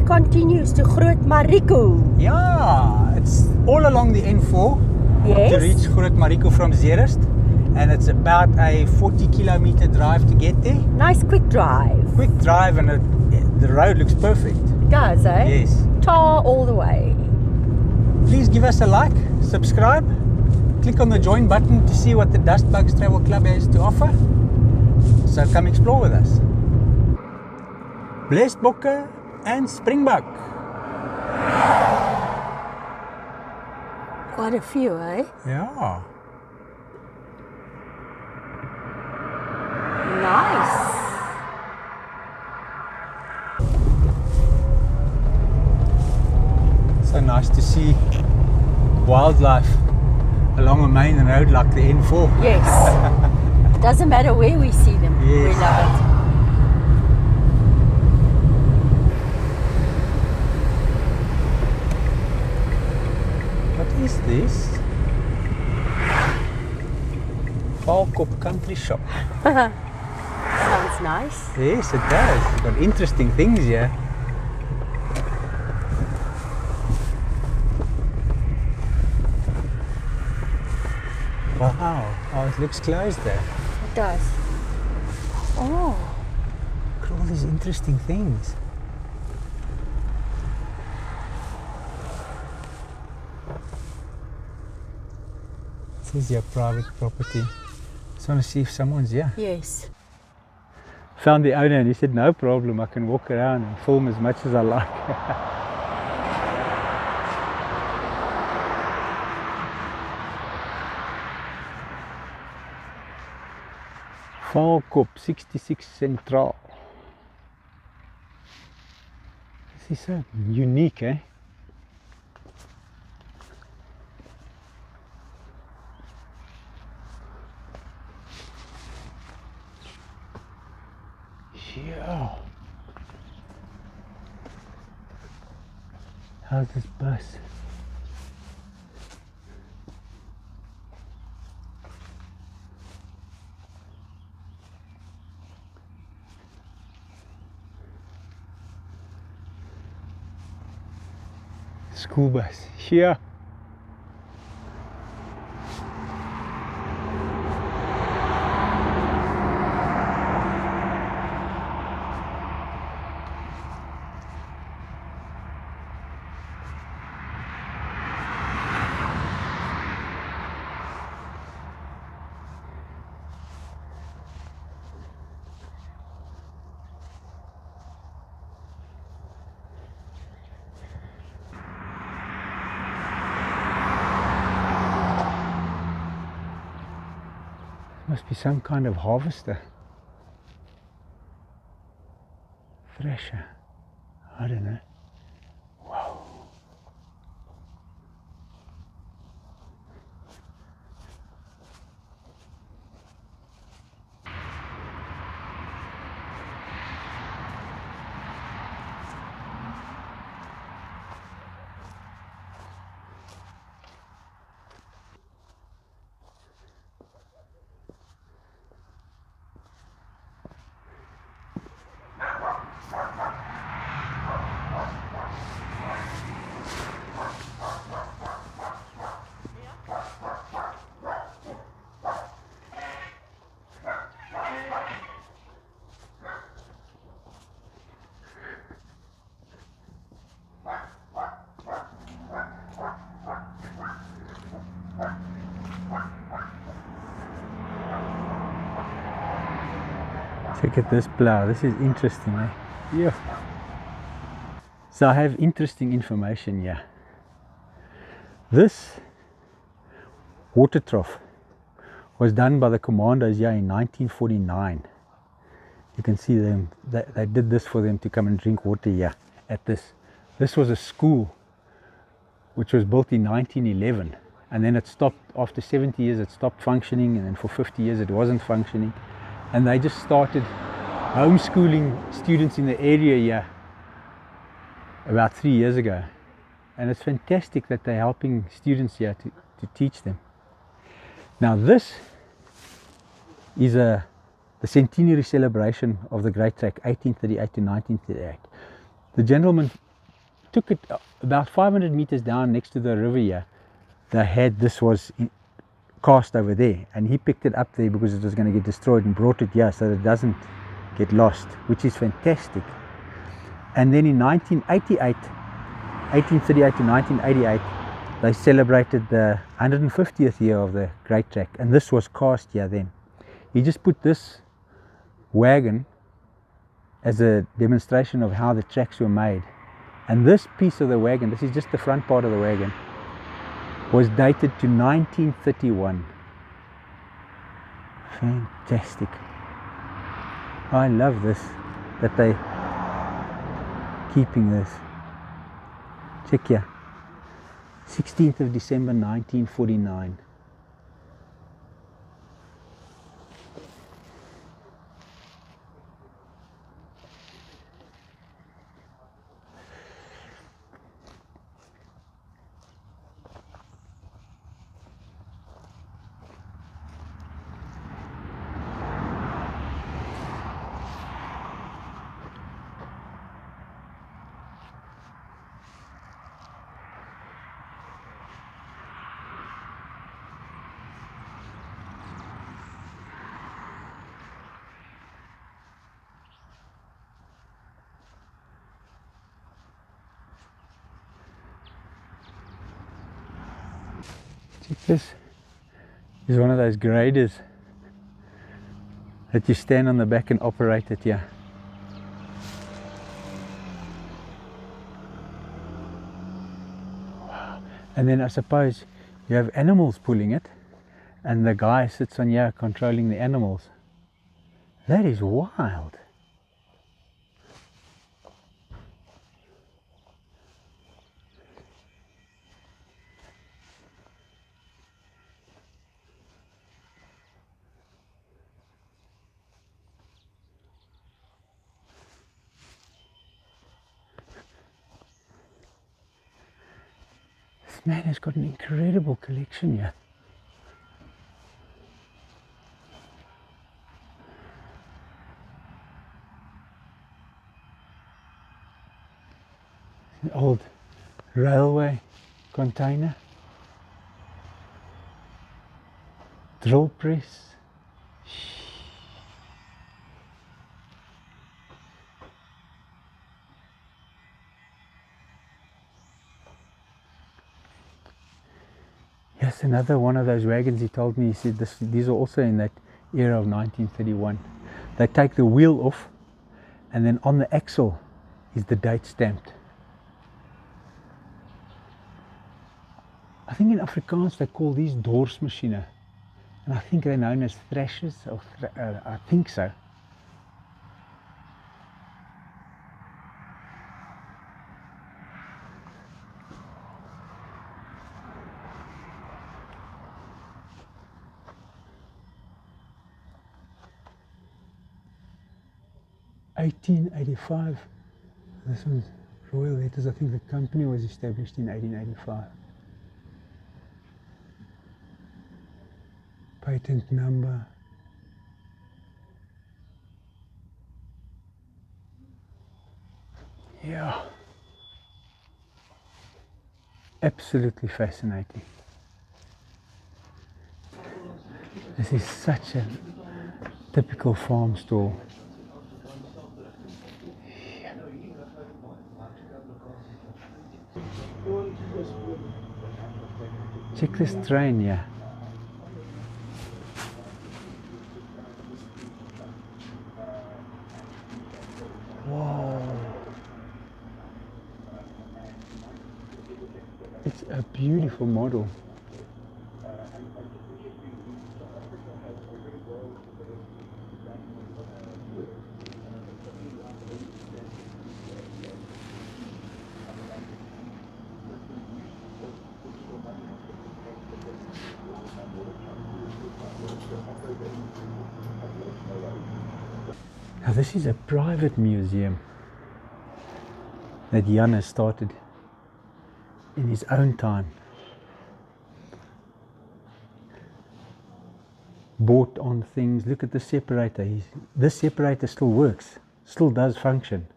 continues to Groot Marico. Yeah, it's all along the N4 Yes. to reach Groot Marico from Zeerust, and it's about a 40-kilometer drive to get there. Nice quick drive. Quick drive, and the road looks perfect. It does, eh? Yes. Tar all the way. Please give us a like, subscribe, click on the join button to see what the DustBugs Travel Club has to offer. So come explore with us. Blesbokke and springbok. Quite a few, eh? Yeah. Nice. So nice to see wildlife along a main road like the N4. Yes. Doesn't matter where we see them. Yes. We love it. What is this? Vaalkop Country Shop. Sounds nice. Yes, it does. It's got interesting things here. Wow. Oh, it looks closed there. It does. Oh. Look at all these interesting things. It says here private property. Just want to see if someone's here. Yes. Found the owner and he said no problem, I can walk around and film as much as I like. Vaalkop 66 Sentraal. This is so unique, eh? Yeah. How's this bus? School bus here. Must be some kind of harvester. Thresher. I don't know. Wow. Look at this plough, this is interesting, eh? Yeah. So I have interesting information here. This water trough was done by the commandos here in 1949. You can see them, they did this for them to come and drink water here at this. This was a school which was built in 1911, and then it stopped after 70 years, it stopped functioning, and then for 50 years it wasn't functioning. And they just started homeschooling students in the area here about 3 years ago. And it's fantastic that they're helping students here to teach them. Now this is the centenary celebration of the Great Trek, 1838 to 1938. The gentleman took it about 500 meters down next to the river here. They had, this was cast over there, and he picked it up there because it was going to get destroyed and brought it here so that it doesn't get lost, which is fantastic. And then in 1838 to 1988, they celebrated the 150th year of the Great Track, and this was cast here then. He just put this wagon as a demonstration of how the tracks were made. And this piece of the wagon, this is just the front part of the wagon, was dated to 1931. Fantastic. I love this, that they keeping this. Check here. 16th of December 1949. This is one of those graders that you stand on the back and operate it here. Wow. And then I suppose you have animals pulling it, and the guy sits on here controlling the animals. That is wild. This man has got an incredible collection here. An old railway container, drill press. Yes, another one of those wagons, he told me, he said these are also in that era of 1931. They take the wheel off, and then on the axle is the date stamped. I think in Afrikaans they call these doorsmachine, and I think they're known as thrashers, or I think so. (1885). This one's Royal Letters. I think the company was established in 1885. Patent number. Yeah. Absolutely fascinating. This is such a typical farm store. Check this train here. Whoa. It's a beautiful model. Now this is a private museum that Jan has started in his own time. Bought on things. Look at the separator. This separator still works, still does function.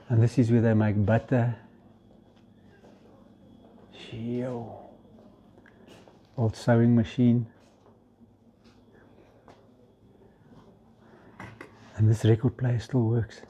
And this is where they make butter. Shio. Old sewing machine. And this record player still works.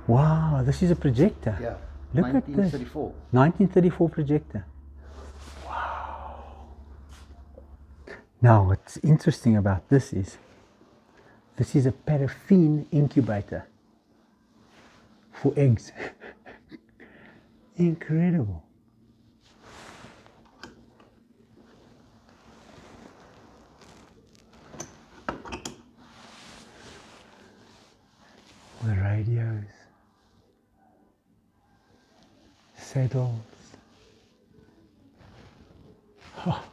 Wow, this is a projector. Yeah. Look at this. 1934. 1934 projector. Wow. Now, what's interesting about this is a paraffin incubator for eggs. Incredible. The radios, saddles. Oh.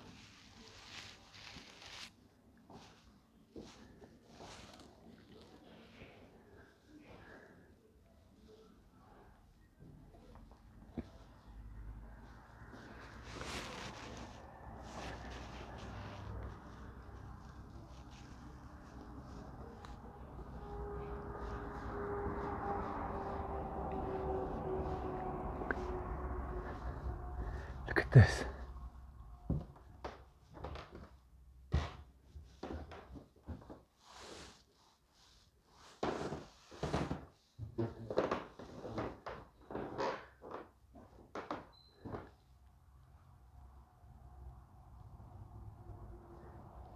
Look at this.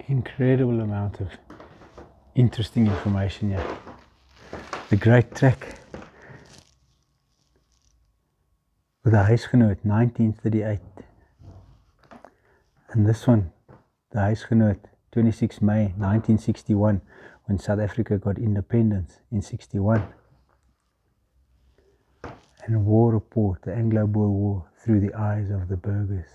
Incredible amount of interesting information here. The Great Track with the huisgenoot 1938. And this one, the huisgenoot 26 May 1961, when South Africa got independence in 61. And War Report, the Anglo-Boer War through the eyes of the burghers.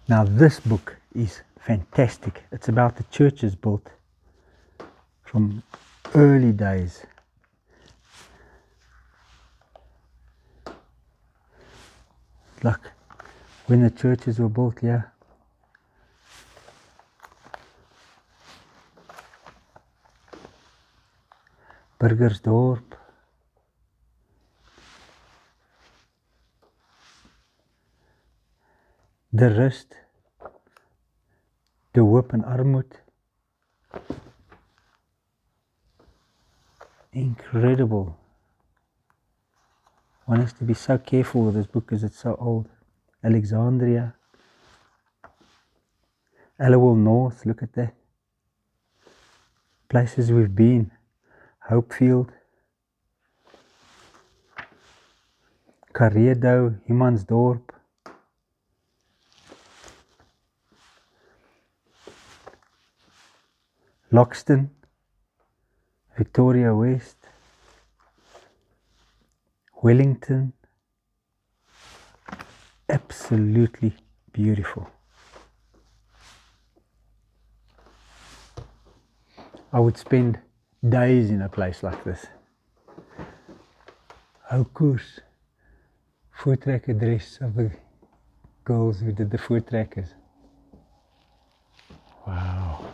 Now this book is fantastic. It's about the churches built from early days. Like when the churches were built here. Burgersdorp. De Rust, De Hoop en Armoed. Incredible. One has to be so careful with this book because it's so old. Alexandria. Allowell North, look at that. Places we've been. Hopefield. Karedo, Humansdorp. Loxton, Victoria West, Wellington, absolutely beautiful. I would spend days in a place like this. Houkoers, voortrek address of the girls who did the voortrekkers. Wow.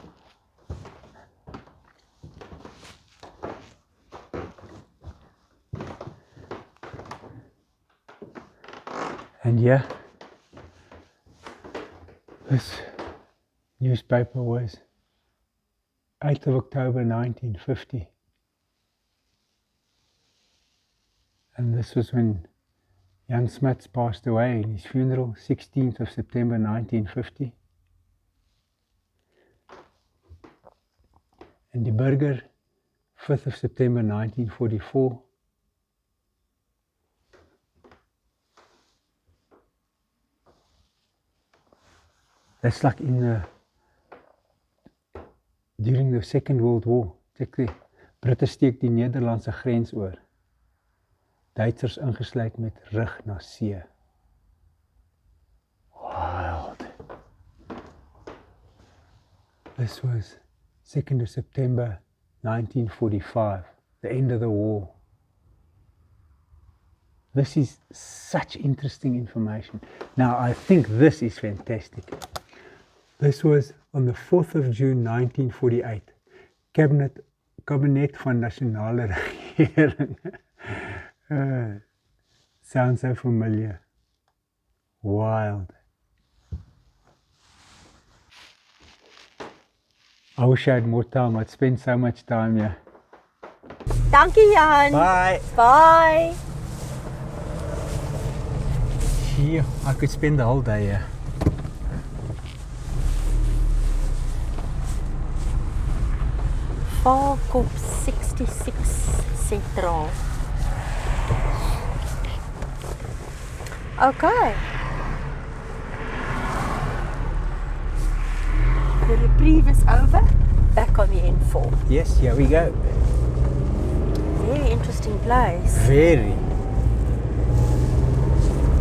And yeah, this newspaper was 8th of October 1950. And this was when Jan Smuts passed away in his funeral, 16th of September 1950. And the Burger, 5th of September 1944. That's like during the Second World War. Check die, Britte steek die Nederlandse grens oor. Duitsers ingesluit met rug na see. Wild. This was 2nd of September 1945, the end of the war. This is such interesting information. Now, I think this is fantastic. This was on the 4th of June 1948. Kabinet van Nasionale Regering. Sounds so familiar. Wild. I wish I had more time. I'd spend so much time here. Dankie Jan. Bye. Bye. Here, I could spend the whole day here. Vaalkop 66 Sentraal. Okay. The reprieve is over. Back on the N4. Yes, here we go. Very interesting place. Very.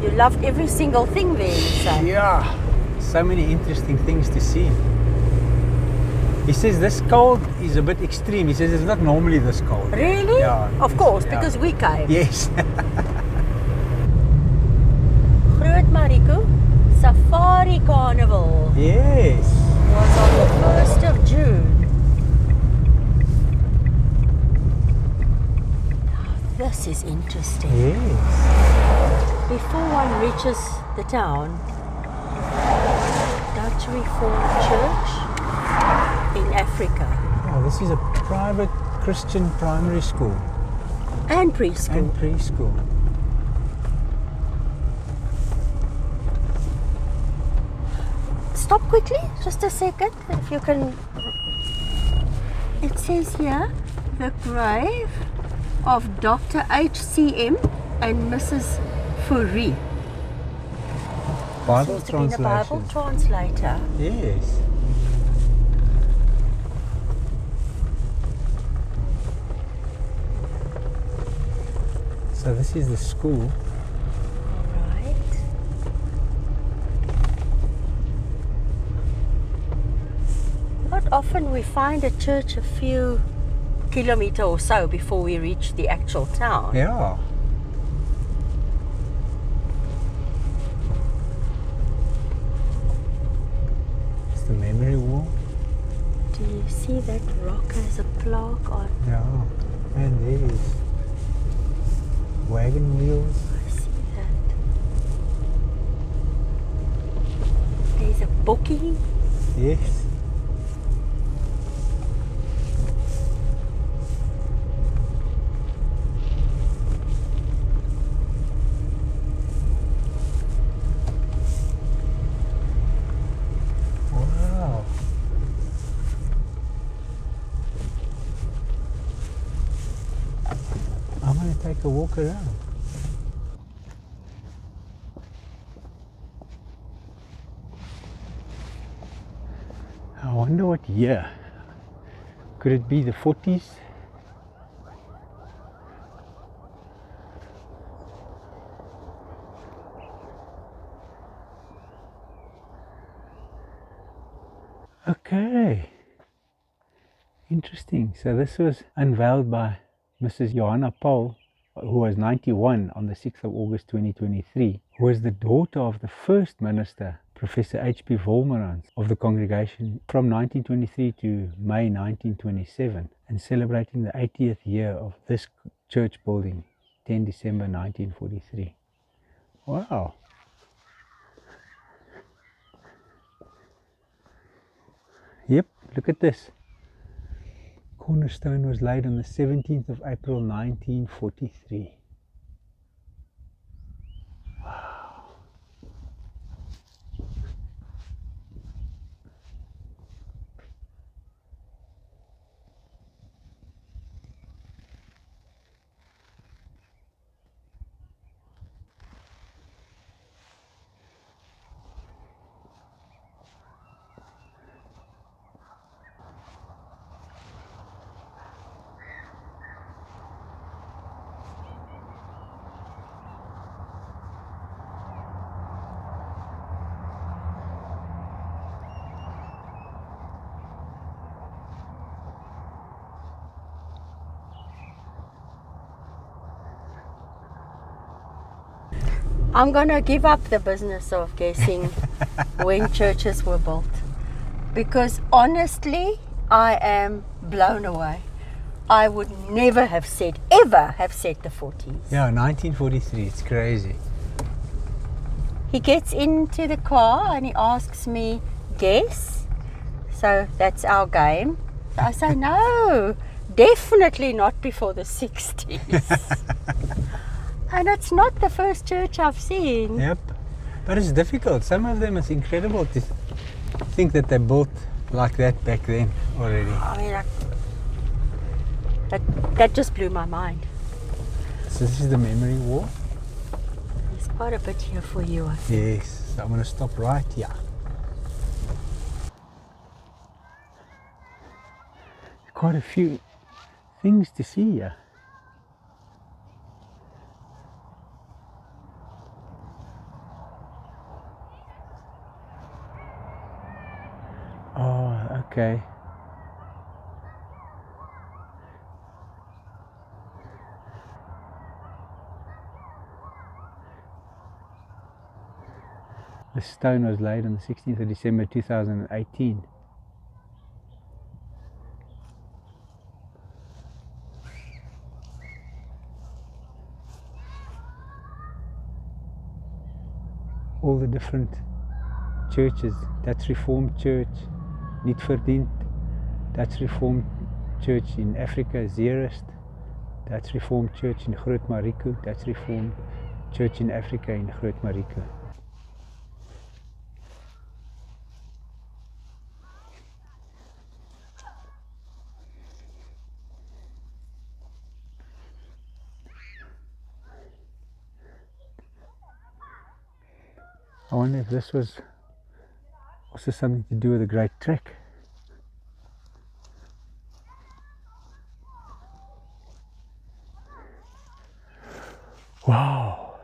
You loved every single thing there, you say? Yeah. So many interesting things to see. He says this cold is a bit extreme. He says it's not normally this cold. Really? Yeah. Of course, because we came. Yes. Groot Marico Safari Carnival Yes. was on the 1st of June. This is interesting. Yes. Before one reaches the town, Dutch Reformed Church in Africa. Oh, this is a private Christian primary school And preschool. and preschool. Stop quickly, just a second, if you can. It says here, the grave of Dr. H.C.M. and Mrs. Fourie. Bible Seems to be a Bible translation. translator. Yes. So this is the school. Right. Not often we find a church a few kilometers or so before we reach the actual town. Yeah. It's the memory wall. Do you see that rock has a plaque on? Yeah. And there's wagon wheels. I see that. There's a bookie. Yes. Wow. I'm going to take a walk around. I wonder what year. Could it be the 40s? Okay. Interesting. So this was unveiled by Mrs. Johanna Paul, who was 91 on the 6th of August 2023, who was the daughter of the first minister, Professor H.P. Volmerans, of the congregation from 1923 to May 1927, and celebrating the 80th year of this church building, 10 December 1943. Wow. Yep, look at this. Cornerstone was laid on the 17th of April 1943. I'm gonna give up the business of guessing when churches were built, because honestly, I am blown away. I would never have said, ever have said the 40s. Yeah, 1943, it's crazy. He gets into the car and he asks me, guess? So that's our game. So I say, no, definitely not before the 60s. And it's not the first church I've seen. Yep, but it's difficult. Some of them, it's incredible to think that they built like that back then already. I mean, that just blew my mind. So this is the memory wall? There's quite a bit here for you, I think. Yes, so I'm going to stop right here. Quite a few things to see here. Oh, okay. The stone was laid on the 16th of December 2018. All the different churches, Dutch Reformed Church, Niet Verdiend, Dutch Reformed Church in Africa, Zeerust, Dutch Reformed Church in Groot Marico, Dutch Reformed Church in Africa in Groot Marico. I wonder if this was also something to do with the Great Trek. Wow!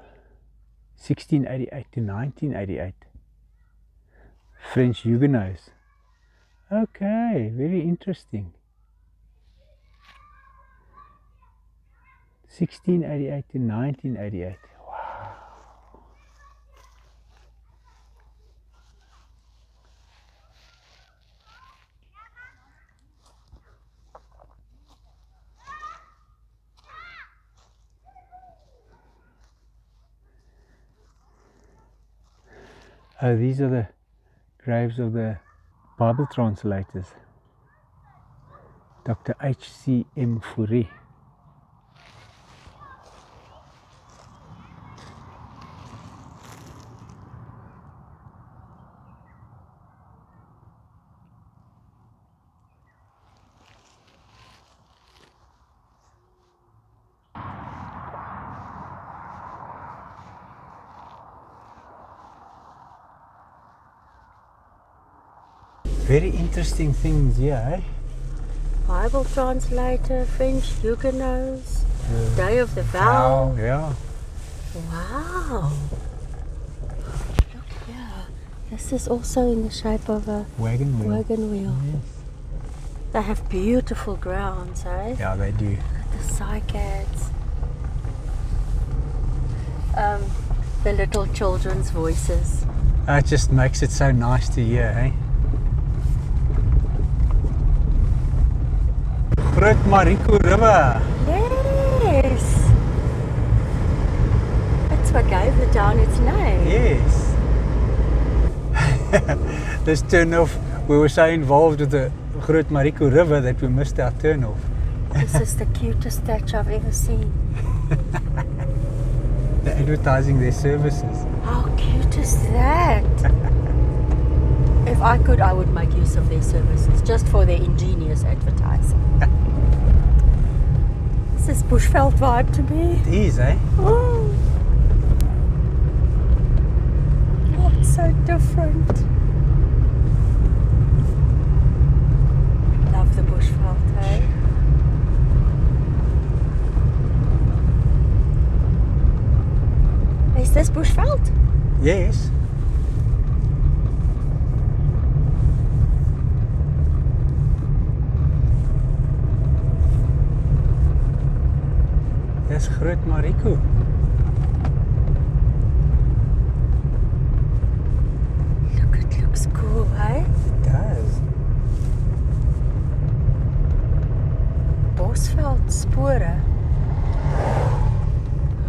1688 to 1988. French Huguenots. Okay, very interesting. 1688 to 1988. Oh, these are the graves of the Bible translators. Dr. H.C.M. Fourie. Very interesting things here, eh? Bible translator, French Huguenots, Day of the Vow. Yeah. Wow. Look here. This is also in the shape of a Wagon wheel. Yes. They have beautiful grounds, eh? Yeah, they do. The cycads. The little children's voices. It just makes it so nice to hear, eh? Groot Marico River. Yes. That's what gave the town its name. Yes. This turn-off, we were so involved with the Groot Marico River that we missed our turn-off. This is the cutest statue I've ever seen. They're advertising their services. How cute is that? If I could, I would make use of their services just for their ingenious advertising. This is Bosveld vibe to me. It is, eh? Oh, it's so different. Love the Bosveld, eh? Is this Bosveld? Yes. That's Groot Marico. Bosveld spore.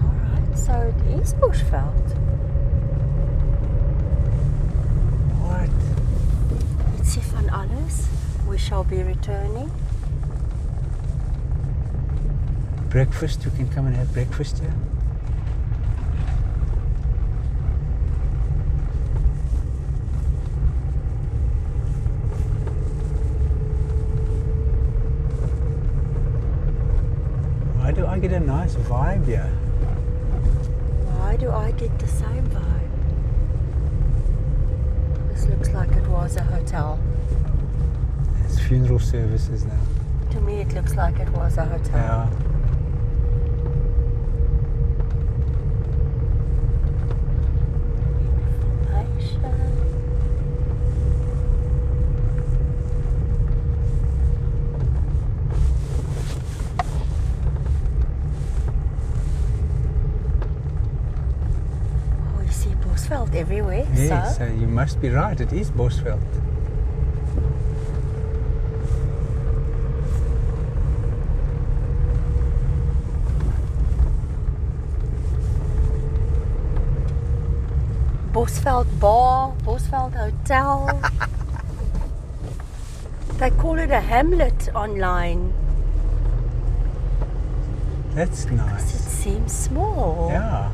Alright, so it is Bosveld. What? Let's see van alles. We shall be returning. Breakfast, we can come and have breakfast here. Why do I get a nice vibe here? Why do I get the same vibe? This looks like it was a hotel. It's funeral services now. To me it looks like it was a hotel. Yeah. Oh, you see Bosveld everywhere, Yes, so you must be right. It is Bosveld. Bosveld Bar, Bosveld Hotel. They call it a hamlet online. That's It nice. seems small. Yeah.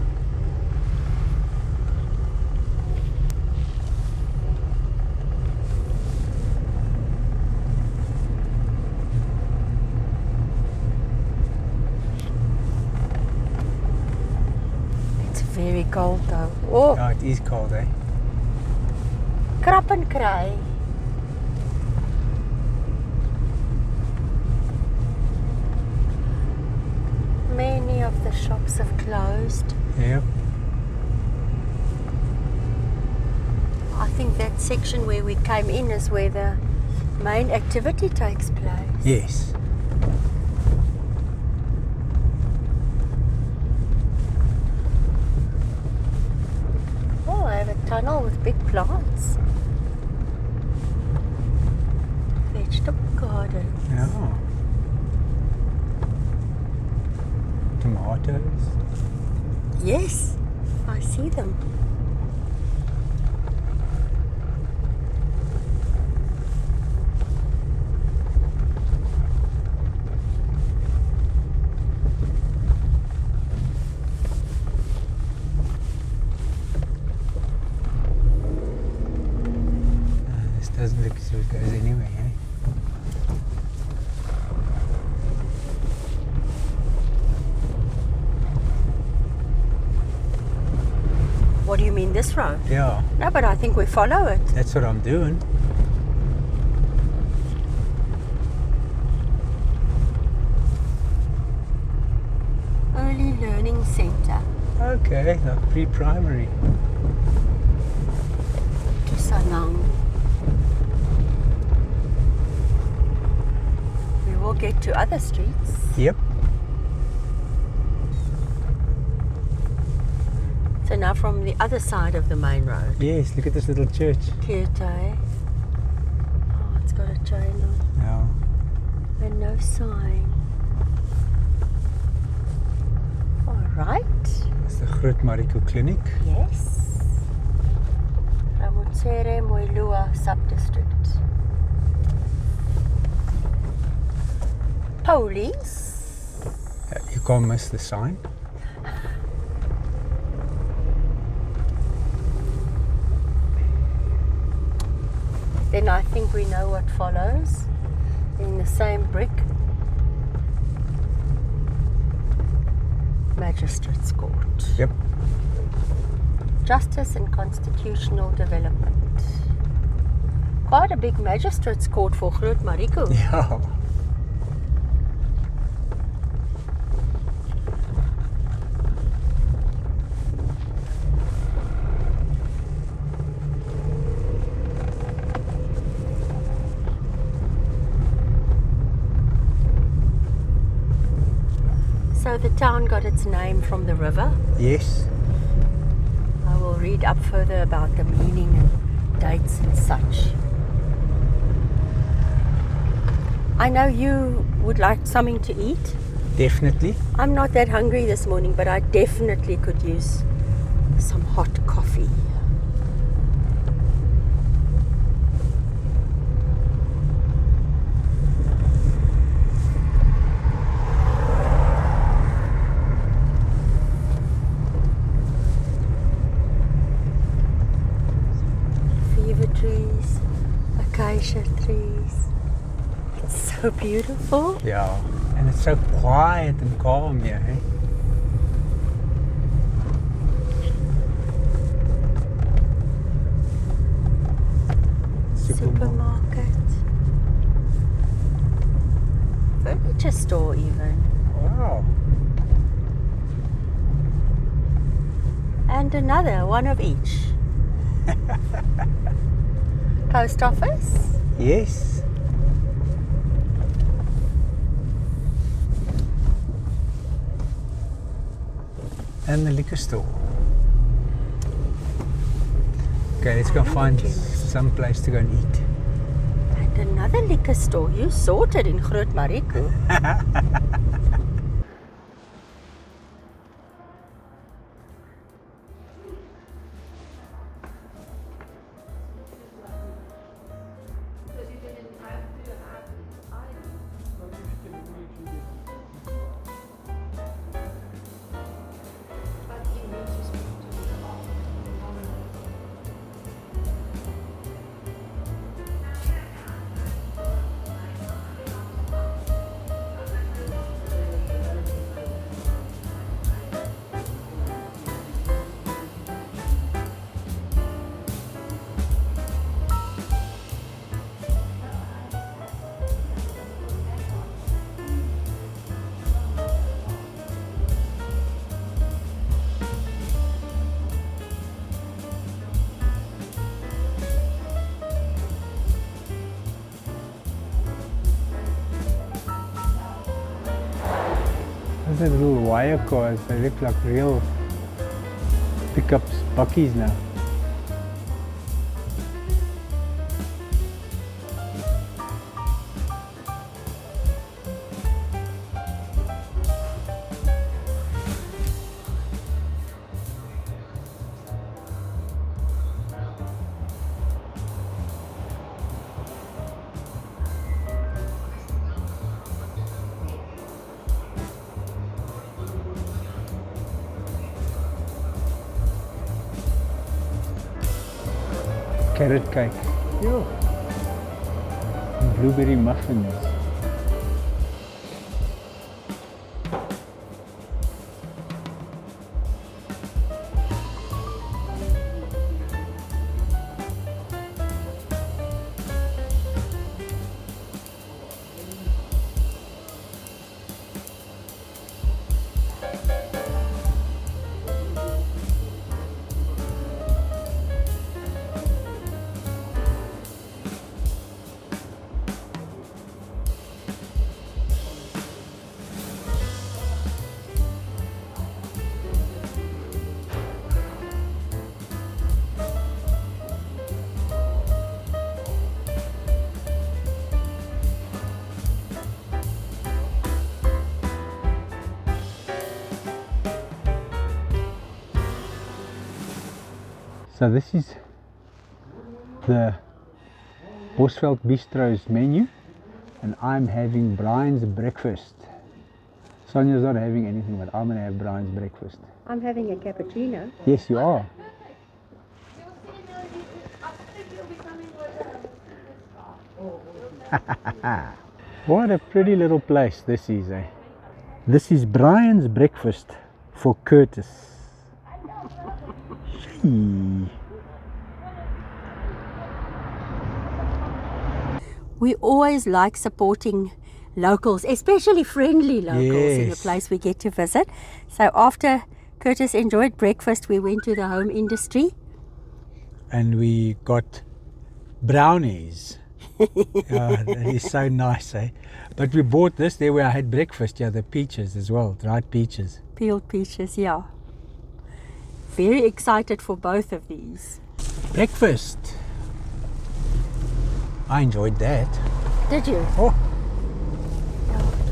It's very cold though. Oh, Yeah, it is cold, eh? krap en kry. Many of the shops have closed. Yep. I think that section where we came in is where the main activity takes place. Yes. Oh, I have a tunnel with big plants. Vegetable garden. Yeah. Tomatoes. Yes, I see them. This doesn't look as it goes anyway, eh? What do you mean, this road? Yeah, No, but I think we follow it. that's what I'm doing. Early Learning Centre. Okay, like pre-primary. Kisanang. We will get to other streets. Yep. So now from the other side of the main road. Yes, look at this little church. Cute, eh? Oh, it's got a chain on. Yeah. And no sign. All right. It's the Groot Marico Clinic. Yes. Ramotsere Moilua Subdistrict. Police. You can't miss the sign. Then I think we know what follows. In the same brick. Magistrates Court. Yep. Justice and Constitutional Development. Quite a big magistrates court for Groot Marico. Yeah. So the town got its name from the river. Yes. I will read up further about the meaning and dates and such. I know you would like something to eat. Definitely. I'm not that hungry this morning, but I definitely could use some hot coffee. Fever trees, acacia trees. It's so beautiful. Yeah. And it's so quiet and calm here, eh? Supermarket. Furniture store even. Wow. And another, one of each. Post office. Yes. And the liquor store. Okay, let's go find some place to go and eat. And another liquor store. You sorted in Groot Marico. Those are little wire cars. They look like real pickups, buckies now. Carrot cake. Yeah. And blueberry muffins. So this is the Bosveld Bistro's menu, and I'm having Brian's breakfast. Sonia's not having anything, but I'm going to have Brian's breakfast. I'm having a cappuccino. Yes, you are. What a pretty little place this is, eh? This is Brian's breakfast for Curtis. Hey. We always like supporting locals, especially friendly locals in the Yes. place we get to visit. So after Curtis enjoyed breakfast, we went to the home industry. And we got brownies. Yeah, that is so nice, eh? But we bought this there where I had breakfast, yeah, the peaches as well, dried peaches. Peeled peaches, yeah. Very excited for both of these. Breakfast. I enjoyed that. Did you? Oh,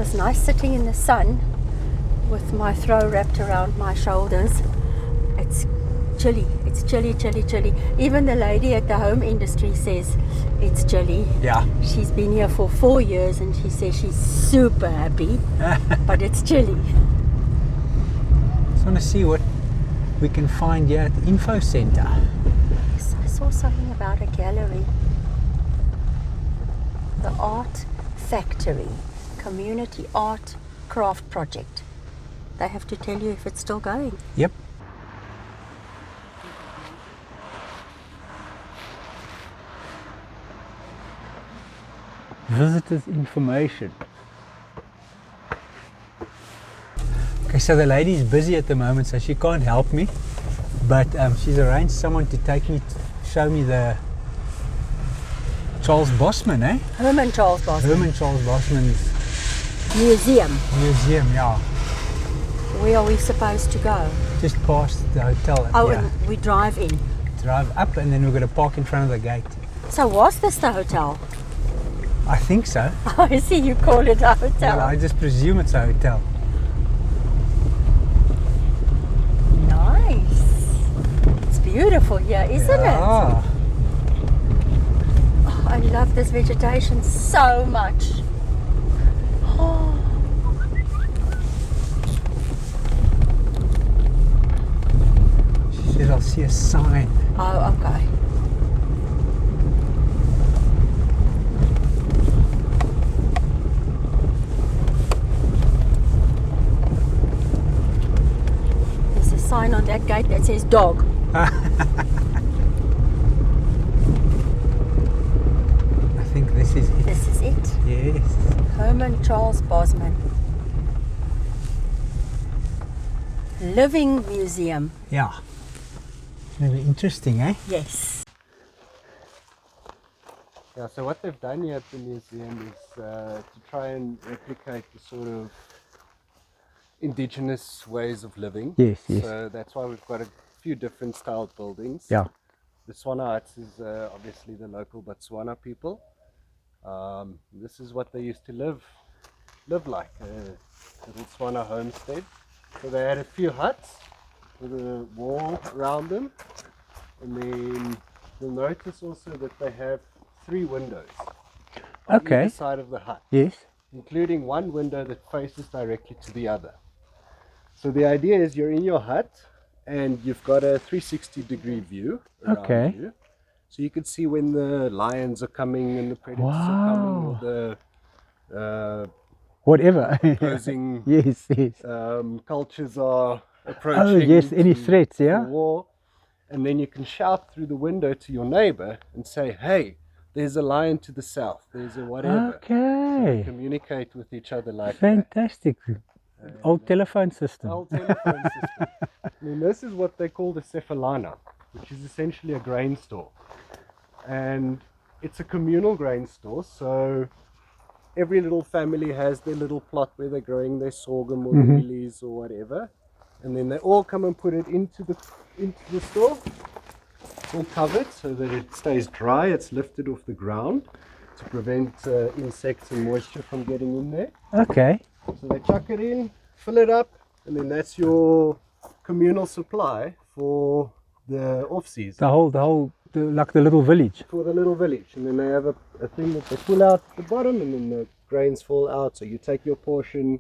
was nice sitting in the sun with my throw wrapped around my shoulders. It's chilly. It's chilly, chilly, chilly. Even the lady at the home industry says it's chilly. Yeah. She's been here for 4 years and she says she's super happy, but it's chilly. Just want to see what we can find here at the info center. Yes, I saw something about a gallery. The Art Factory, Community Art Craft Project. They have to tell you if it's still going. Yep. Visitors information. Okay, so the lady's busy at the moment, so she can't help me, but she's arranged someone to take me, show me the Charles Bosman, eh? Herman Charles Bosman. Herman Charles Bosman's Museum. museum, yeah. Where are we supposed to go? Just past the hotel. Oh, yeah. and we drive in. Drive up and then we're going to park in front of the gate. So was this the hotel? I think so. I see you call it a hotel. Well, I just presume it's a hotel. Nice. It's beautiful here, isn't it? Yeah. Oh, I love this vegetation so much. Oh. She says I'll see a sign. Oh, okay. There's a sign on that gate that says dog. I think this is it. This is it. Yes. Herman Charles Bosman. Living Museum. Yeah. Very interesting, eh? Yes. Yeah, so what they've done here at the museum is to try and replicate the sort of indigenous ways of living. Yes, yes. So that's why we've got a few different styled buildings. Yeah. The Swana Huts is obviously the local Botswana people. This is what they used to live like, a little Swana homestead. So they had a few huts with a wall around them, and then you'll notice also that they have 3 windows on Okay. either side of the hut, Yes. including one window that faces directly to the other. So the idea is you're in your hut and you've got a 360-degree view around Okay. you. So you can see when the lions are coming and the predators are coming, or the Whatever. opposing Yes, yes. cultures are approaching. Oh, yes, any to- threats, to yeah? war. And then you can shout through the window to your neighbor and say, hey, there's a lion to the south, there's a whatever. Okay. Communicate with each other like Fantastic. Old telephone system. that. Old telephone system. And this is what they call the cephalana, which is essentially a grain store. And it's a communal grain store, so every little family has their little plot where they're growing their sorghum or their lilies or whatever. And then they all come and put it into the store. It's all covered so that it stays dry. It's lifted off the ground to prevent insects and moisture from getting in there. Okay. So they chuck it in, fill it up, and then that's your communal supply for the off-season. Like the little village. For the little village. And then they have a thing that they pull out at the bottom, and then the grains fall out. So you take your portion,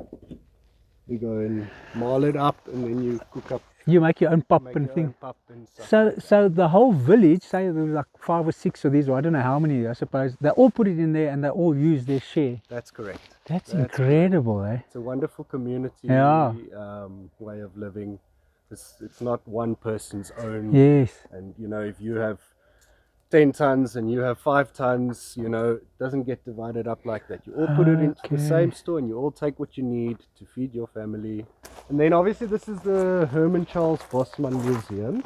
you go and maul it up, and then you cook up. You make your own pop Make and your thing. own pap and stuff. So the whole village, say there was like 5 or 6 of these, or I don't know how many, I suppose, they all put it in there and they all use their share. That's correct. That's incredible, eh? It's a wonderful community Yeah. way of living. It's not one person's own. Yes. And you know, if you have 10 tons and you have 5 tons, you know, it doesn't get divided up like that. You all put it into the same store and you all take what you need to feed your family. And then obviously this is the Herman Charles Bosman Museum,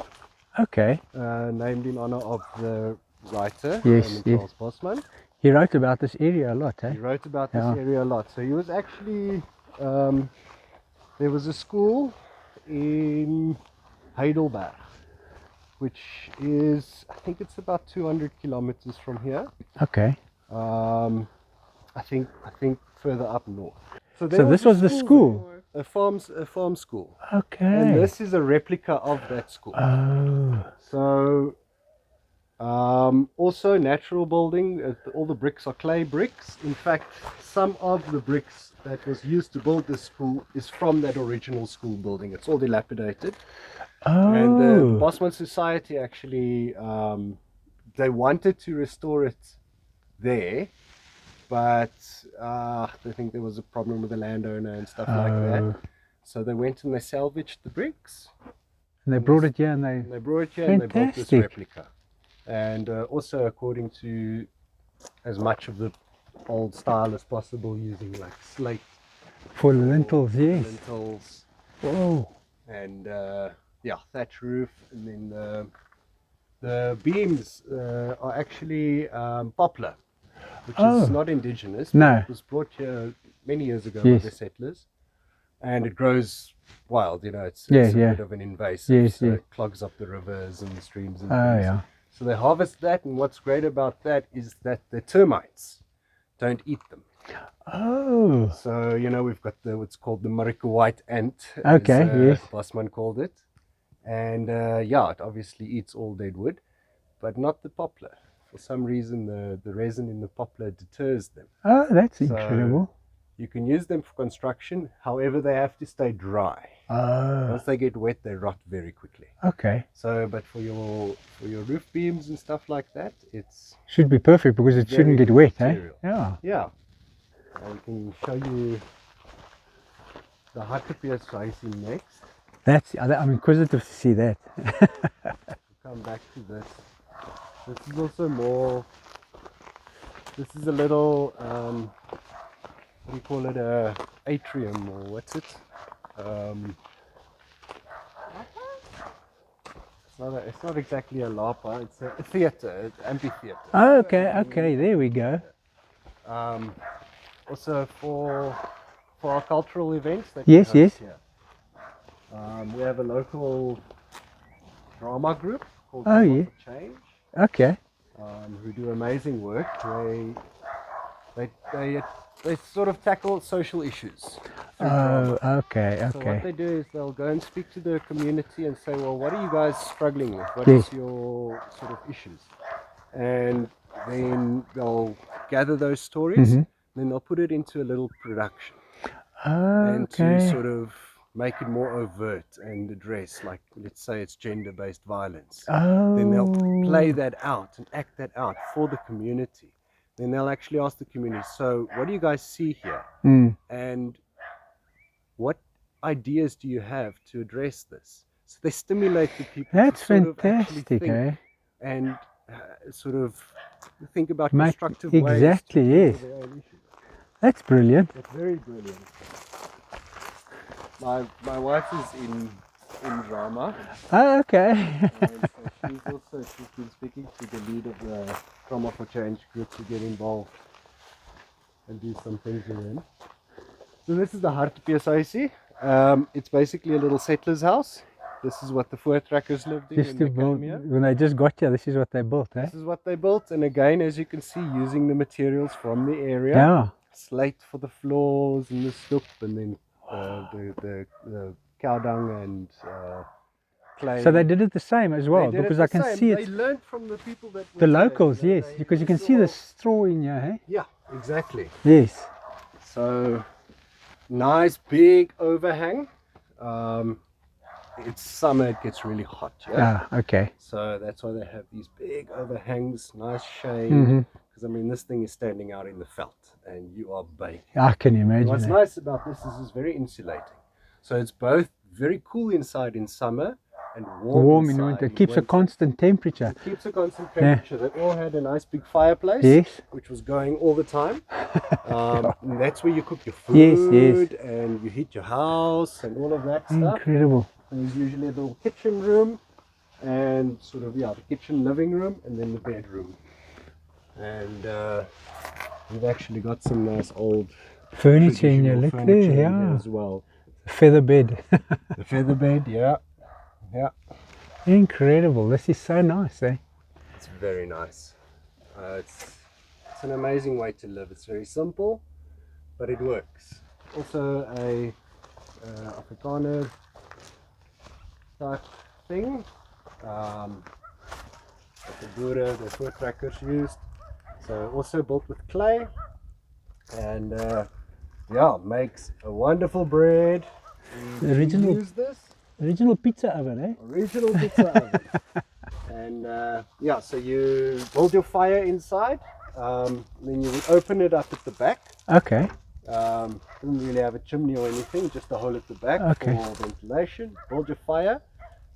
Okay. named in honor of the writer, Yes, Herman yes. Charles Bosman. He wrote about this area a lot, eh? He wrote about this Yeah. area a lot. So he was actually, there was a school in Heidelberg, which is, I think it's about 200 kilometers from here. Okay. I think further up north. So there this a was the school. A farm school. Okay. And this is a replica of that school. Oh. So, also natural building. All the bricks are clay bricks. In fact, some of the bricks that was used to build this school is from that original school building. It's all dilapidated. Oh. And the Bosman Society actually, they wanted to restore it there, but I think there was a problem with the landowner and stuff like that. So they went and they salvaged the bricks. And they brought it here and they brought it here and they built this replica. And also according to as much of the old style as possible, using like slate. For lintels, yes. Lintels. Whoa. And yeah, thatch roof. And then the beams are actually poplar, which is not indigenous. No. It was brought here many years ago by the settlers. And it grows wild, you know, it's a bit of an invasive, so it clogs up the rivers and the streams and things. Yeah. So they harvest that, and what's great about that is that the termites don't eat them. Oh. So, you know, we've got what's called the Marico white ant, okay, as Bosman called it. And yeah, it obviously eats all dead wood, but not the poplar. For some reason, the resin in the poplar deters them. Oh, that's incredible. You can use them for construction, however, they have to stay dry. Once they get wet, they rot very quickly. Okay. So, but for your roof beams and stuff like that, it's should be perfect because it shouldn't get wet, eh? Yeah. Yeah. I can show you the Hartbeeshuisie next. I'm inquisitive to see that. Come back to this. This is also more. This is a little. What do you call it? A atrium or what's it? It's not exactly a lapa. It's a theatre, an amphitheatre. Oh, okay. There we go. Also for our cultural events. That yes. Here. We have a local drama group called Drama for Change. Okay. Who do amazing work. They sort of tackle social issues. Okay. So what they do is they'll go and speak to the community and say, well, what are you guys struggling with? What is your sort of issues? And then they'll gather those stories, and then they'll put it into a little production. And to sort of make it more overt and address, like, let's say it's gender-based violence. Then they'll play that out and act that out for the community. Then they'll actually ask the community, so what do you guys see here? And what ideas do you have to address this? So they stimulate the people. That's to sort fantastic, of think and sort of think about constructive ways. Exactly, yes. Their own issues. That's brilliant. That's very brilliant. My wife is in drama. Oh, okay. And so she's been speaking to the lead of the Drama for Change group to get involved and do some things with them. So this is the Hartbeeshuisie. It's basically a little settler's house. This is what the voortrekkers lived in. Just to build, when they just got here, this is what they built, eh? This is what they built, and again, as you can see, using the materials from the area. Yeah. Slate for the floors and the stoep, and then the cow dung and clay. So they did it the same as well, because I can see it. They learned from the people that were the locals, there, yes, because you can see the straw in here, eh? Yeah, exactly. Yes. So nice big overhang. It's summer, it gets really hot. Yeah. Okay. So that's why they have these big overhangs, nice shade. Because I mean, this thing is standing out in the veld, and you are baking. I can imagine. And what's nice about this is it's very insulating. So it's both very cool inside in summer and warm in winter. It keeps a constant temperature. It keeps a constant temperature. They all had a nice big fireplace, yes, which was going all the time. And that's where you cook your food, and you heat your house and all of that stuff. Incredible. There's usually a little kitchen room and sort of, the kitchen living room and then the bedroom. And we've actually got some nice old furniture in your look there, as well. The feather bed. The feather bed, yeah. Incredible. This is so nice, eh? It's very nice. It's an amazing way to live. It's very simple, but it works. also a Afrikaner type thing. That the boere, the voortrekkers used. So also built with clay, and yeah, makes a wonderful bread. The original, use this original pizza oven, eh? original pizza oven. And yeah, so you build your fire inside, then you would open it up at the back. Okay. Doesn't really have a chimney or anything, just a hole at the back for ventilation. Build your fire,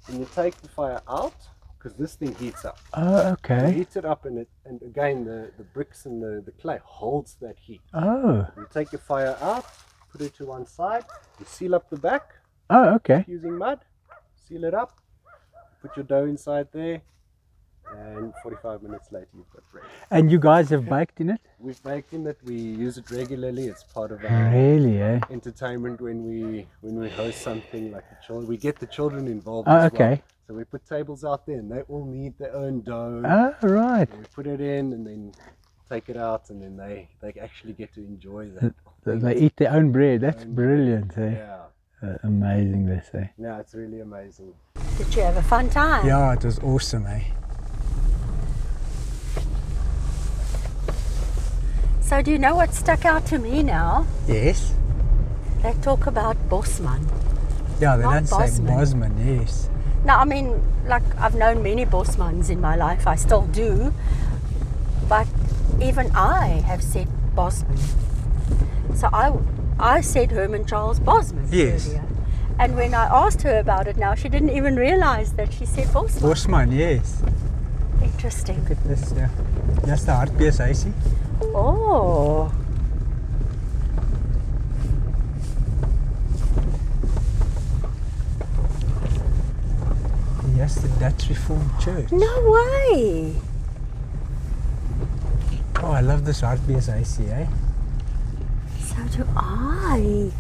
and you take the fire out, because this thing heats up. Oh, You okay. heat it up, and again the bricks and the clay holds that heat. Oh. You take your fire out, put it to one side, you seal up the back Oh, okay. using mud, seal it up, put your dough inside there, and 45 minutes later you've got bread. And you guys have baked in it? We've baked in it, we use it regularly, it's part of our Really, eh? entertainment when we host something like the children. We get the children involved Oh, as well. okay. So we put tables out there, and they all need their own dough. Oh, right. And we put it in, and then take it out, and then they actually get to enjoy that. They eat their own bread. That's Own brilliant, eh? Yeah, Amazing, they say. no, it's really amazing. Did you have a fun time? Yeah, it was awesome, eh? So do you know what stuck out to me now? Yes. They talk about Bosman. Yeah, they Not don't say Bosman. Bosman, yes. Now, I mean, like, I've known many Bosmans in my life, I still do, but even I have said Bosman. So I said Herman Charles Bosman Yes. earlier. And when I asked her about it now, she didn't even realize that she said Bosman. Bosman, yes. Interesting. Look at this, yeah. Just the hartbees, I see. Oh, Yes, the Dutch Reformed Church. no way. Oh, I love this hartbees, I see, eh? So do I.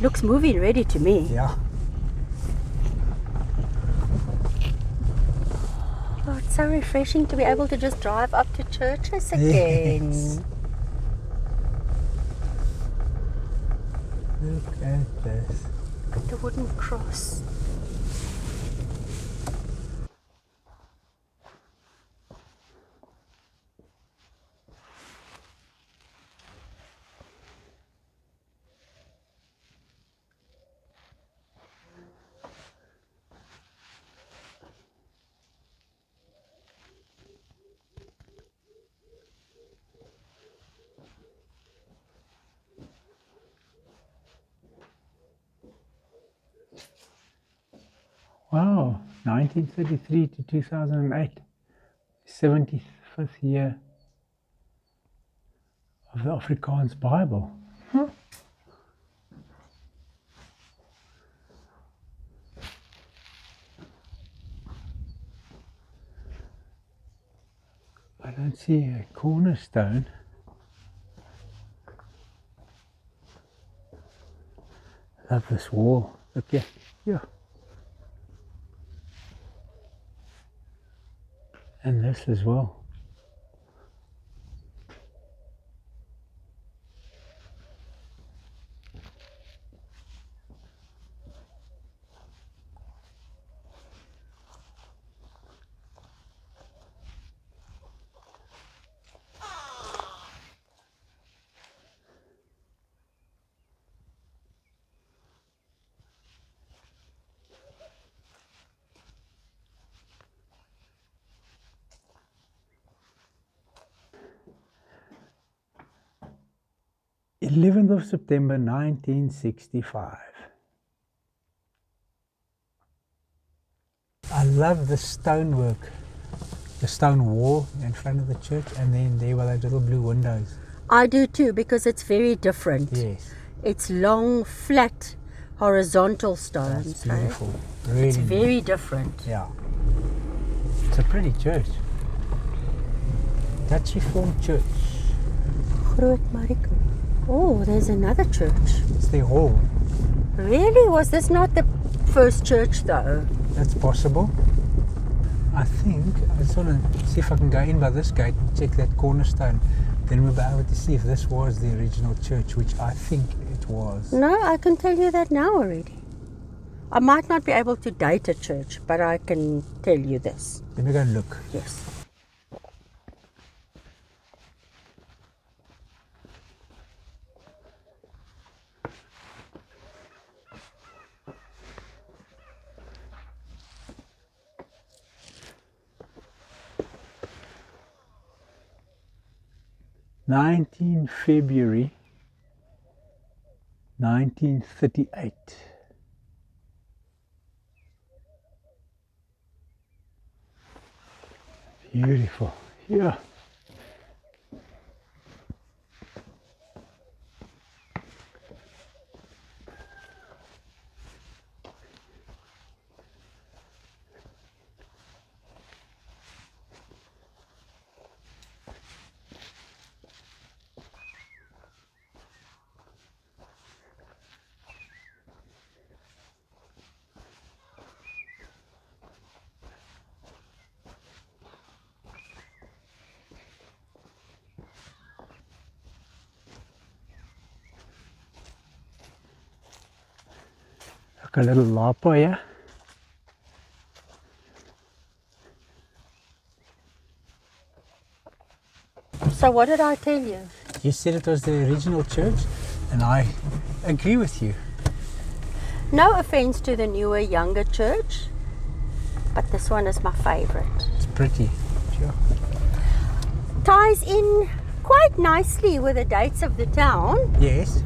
Looks movie ready to me. Yeah. Oh, it's so refreshing to be able to just drive up to churches again. Yes. Look at this. Look at the wooden cross. Wow, 1933 to 2008, 75th year of the Afrikaans Bible. Huh? I don't see a cornerstone. Love this wall. Look here. Yeah. And this as well. September 1965. I love the stonework, the stone wall in front of the church, and then there were those little blue windows. I do too, because it's very different. Yes, It's long, flat, horizontal stones. that's right? beautiful. Really It's nice. very different. Yeah. It's a pretty church. Dutch Reformed Church. Groot Marico. Oh, there's another church. It's their hall. Really? Was this not the first church though? That's possible. I think, I just want to see if I can go in by this gate and check that cornerstone. Then we'll be able to see if this was the original church, which I think it it was. No, I can tell you that now already. I might not be able to date a church, but I can tell you this. Let me go and look. Yes. February 1938. Beautiful. Yeah. Like a little lapa here. So what did I tell you? You said it was the original church, and I agree with you. No offense to the newer, younger church, but this one is my favorite. It's pretty. Sure. Ties in quite nicely with the dates of the town, Yes.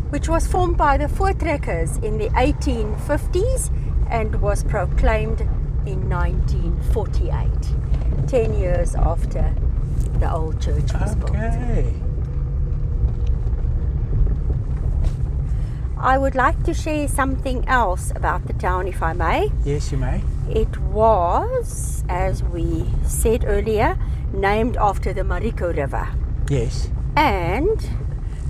which was formed by the Voortrekkers in the 1850s and was proclaimed in 1948, 10 years after the old church was built. Okay. I would like to share something else about the town, if I may. Yes, you may. It was, as we said earlier, named after the Marico River. Yes. And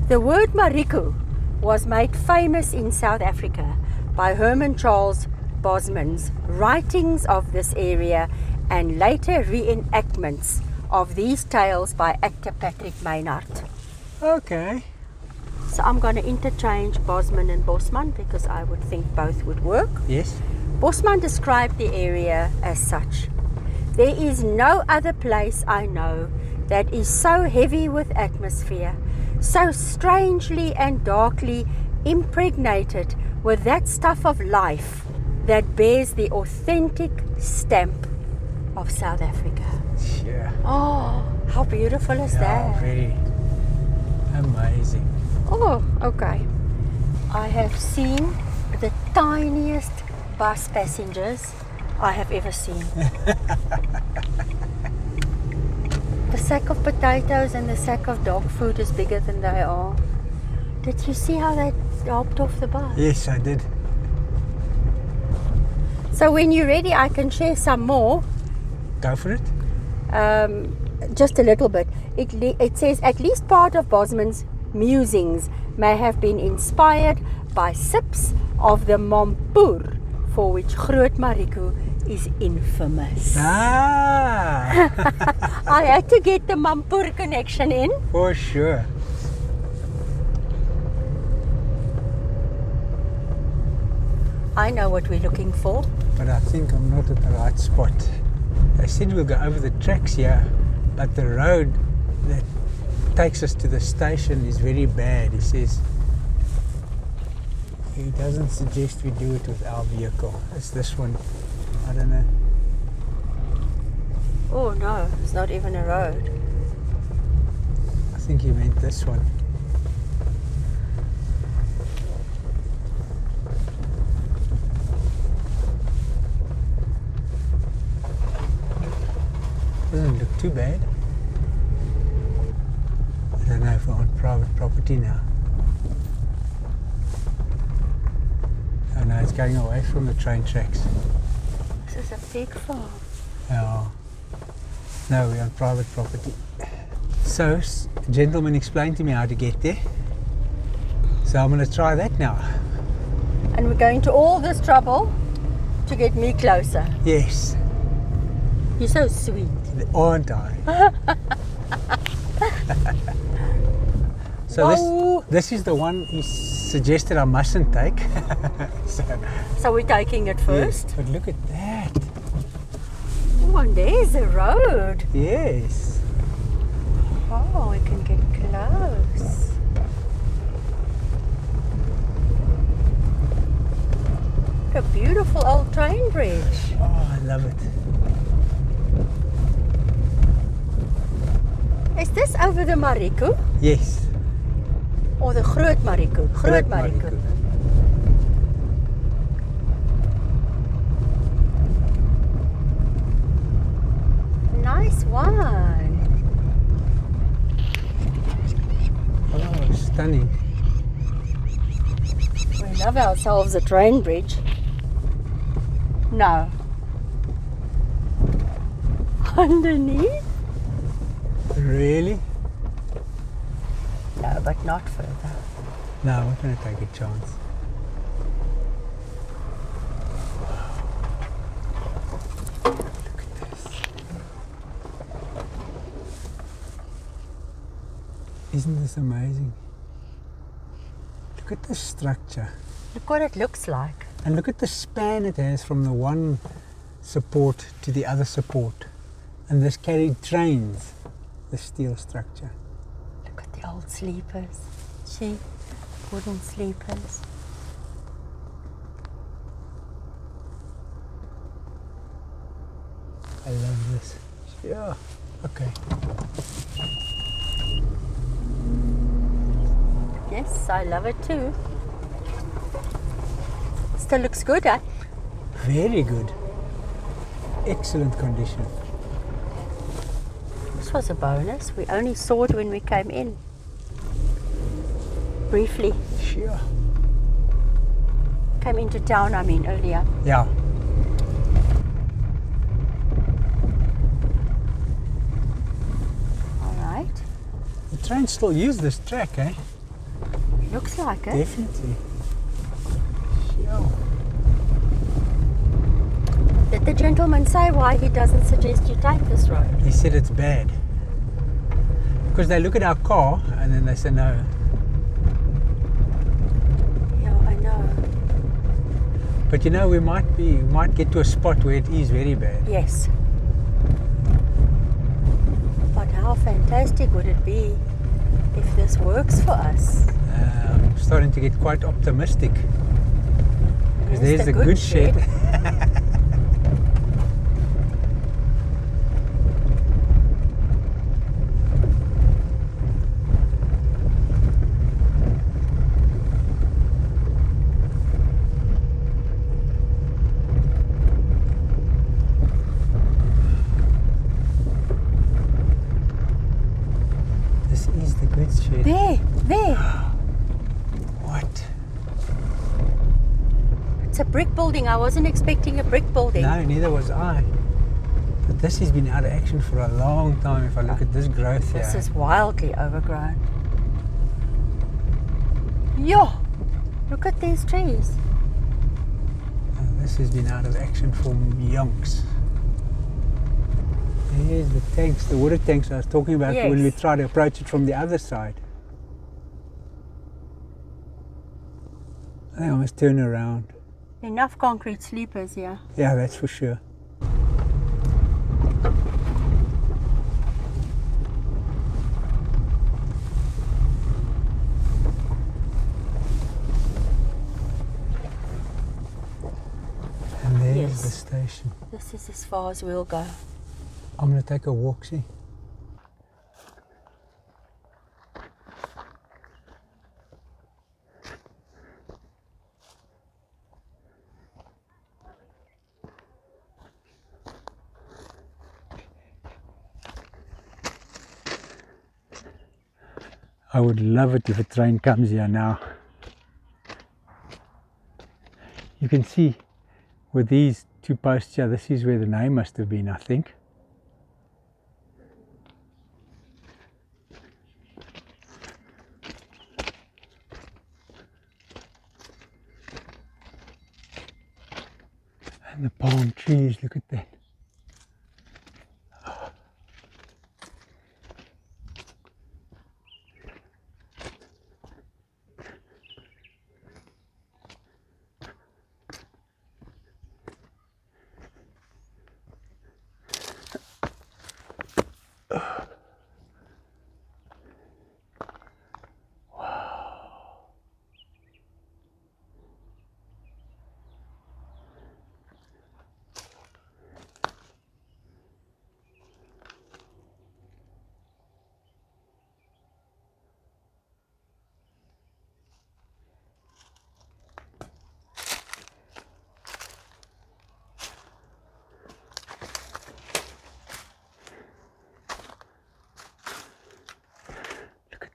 the word Marico was made famous in South Africa by Herman Charles Bosman's writings of this area and later reenactments of these tales by actor Patrick Maynard. Okay. So I'm going to interchange Bosman and Bosman because I would think both would work. Yes. Bosman described the area as such. There is no other place I know that is so heavy with atmosphere, so strangely and darkly impregnated with that stuff of life that bears the authentic stamp of South Africa. Yeah. Oh, how beautiful is Yeah, that? very amazing. Oh, okay. I have seen the tiniest bus passengers I have ever seen. The sack of potatoes and the sack of dog food is bigger than they are. Did you see how they hopped off the bus? Yes, I did. So when you're ready, I can share some more. Go for it. Just a little bit. It says at least part of Bosman's musings may have been inspired by sips of the Mampoer, for which Groot Marico is infamous. Ah, I had to get the Mampoer connection in. for sure. I know what we're looking for. But I think I'm not at the right spot. They said we'll go over the tracks here, but the road that takes us to the station is very bad. He says he doesn't suggest we do it with our vehicle. It's this one. I don't know. Oh no, it's not even a road. I think he meant this one. Doesn't look too bad. I don't know if we're on private property now. Oh no, it's going away from the train tracks. This is a pig farm. Oh. No, we're on private property. So, a gentleman explained to me how to get there. So I'm going to try that now. And we're going to all this trouble to get me closer. Yes, You're so sweet. aren't I? So Whoa. this is the one he suggested I mustn't take. So we're taking it first. Yes, but look at that. Oh, and there's the road. Yes. Oh, we can get close. What a beautiful old train bridge. Oh, I love it. Is this over the Marico? Yes. Or the Groot Marico? Groot Marico. Nice one. Oh, stunning. We love ourselves a train bridge. No. Underneath? Really? No, but not further. No, we're going to take a chance. Look at this. Isn't this amazing? Look at the structure. Look what it looks like. And look at the span it has from the one support to the other support. And this carried trains, the steel structure. Look at the old sleepers. See? Wooden sleepers. I love this. Yeah. Okay. Yes, I love it too. Still looks good, eh? Very good. Excellent condition. This was a bonus. We only saw it when we came in. Briefly. Sure. Came into town, I mean, earlier. Yeah. All right. The train still use this track, eh? Looks like it. Definitely. Sure. Did the gentleman say why he doesn't suggest you take this road? He said it's bad. Because they look at our car and then they say no. Yeah, I know. But you know, we might get to a spot where it is very bad. Yes. But how fantastic would it be if this works for us? I'm starting to get quite optimistic. Because there's the good shed. This is the good shed. There. What? It's a brick building. I wasn't expecting a brick building. No, neither was I. But this has been out of action for a long time if I look at this growth here. This is wildly overgrown. Yo! Look at these trees. This has been out of action for yonks. There's the tanks, the water tanks I was talking about Yes. when we tried to approach it from the other side. I think I must turn around. Enough concrete sleepers here. Yeah, that's for sure. And there's Yes. the station. This is as far as we'll go. I'm going to take a walk, see? I would love it if a train comes here now. You can see with these two posts here, this is where the name must have been, I think. And the palm trees, look at that.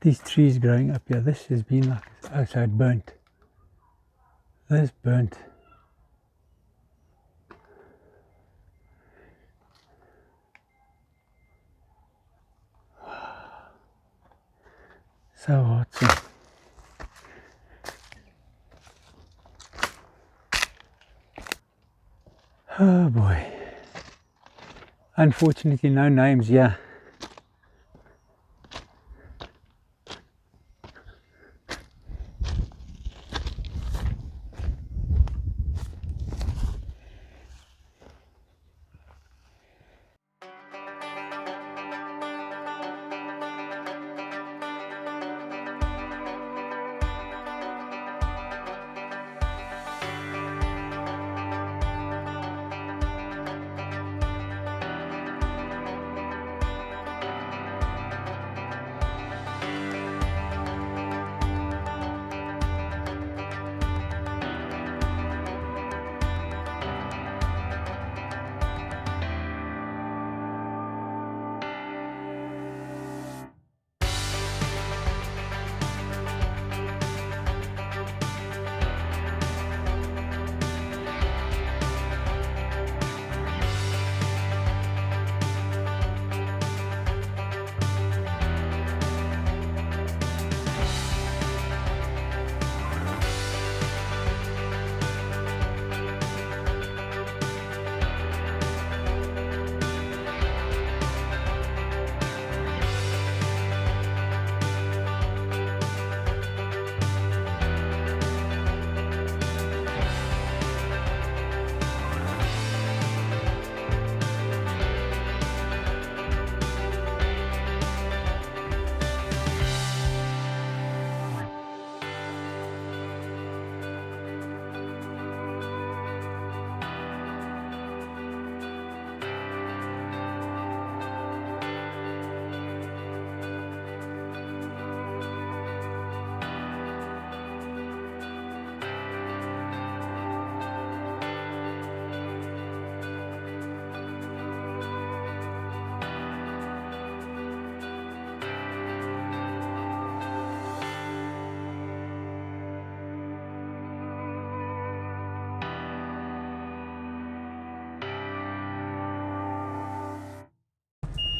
these trees growing up here. This has been like, oh, so it burnt. This burnt. So hot. So. Oh boy. Unfortunately, no names here.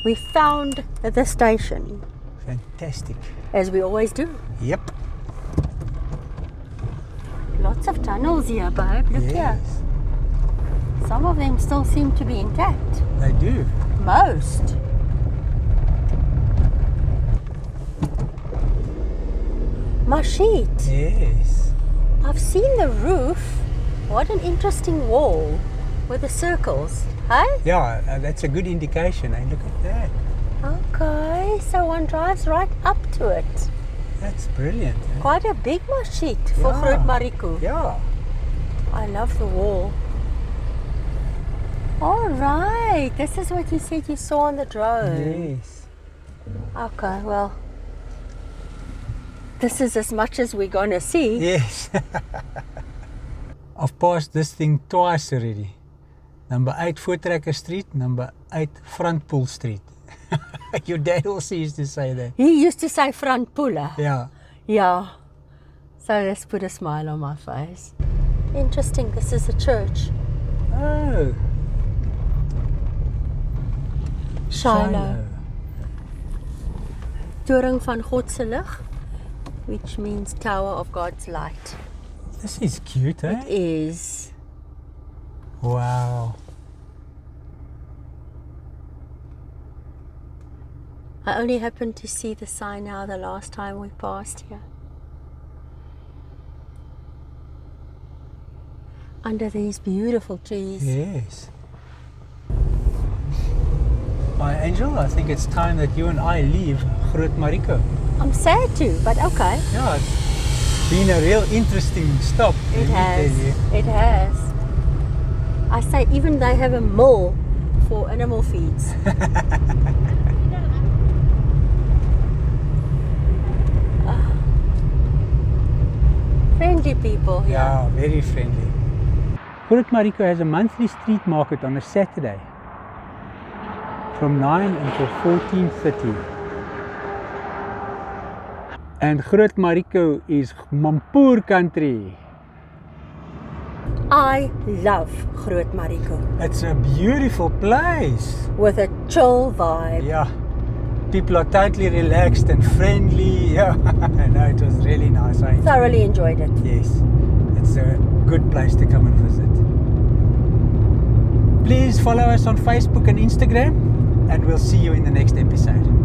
We found the station, Fantastic. as we always do. Yep. Lots of tunnels here, babe. Look here. Yes, Some of them still seem to be intact. they do. Most. Masheet, Yes. I've seen the roof. What an interesting wall with the circles. Hey? Yeah, that's a good indication. Hey, look at that. Okay, so one drives right up to it. That's brilliant. Eh? Quite a big masheet for Yeah. Groot Marico. Yeah. I love the wall. All right, this is what you said you saw on the drone. Yes. Okay, well, this is as much as we're gonna see. Yes. I've passed this thing twice already. Number 8 Voortrekker Street, number 8 Frontpool Street. Your dad also used to say that. He used to say front puller. Yeah. Yeah. So let's put a smile on my face. Interesting, this is a church. Oh. Shiloh. Toring van God se lig, which means Tower of God's Light. This is cute, eh? It is. Wow. I only happened to see the sign now the last time we passed here. Under these beautiful trees. Yes. Hi, Angel. I think it's time that you and I leave Groot Marico. I'm sad too, but okay. Yeah, it's been a real interesting stop. It let me has. tell you. It has. I say even they have a mill for animal feeds. Friendly people here. Yeah, very friendly. Groot Marico has a monthly street market on a Saturday from 9 until 14:30. And Groot Marico is Mampoer country. I love Groot Marico It's a beautiful place. with a chill vibe. Yeah, people are totally relaxed and friendly. Yeah, no, it was really nice. Thoroughly enjoyed it. Yes, it's a good place to come and visit. Please follow us on Facebook and Instagram, and we'll see you in the next episode.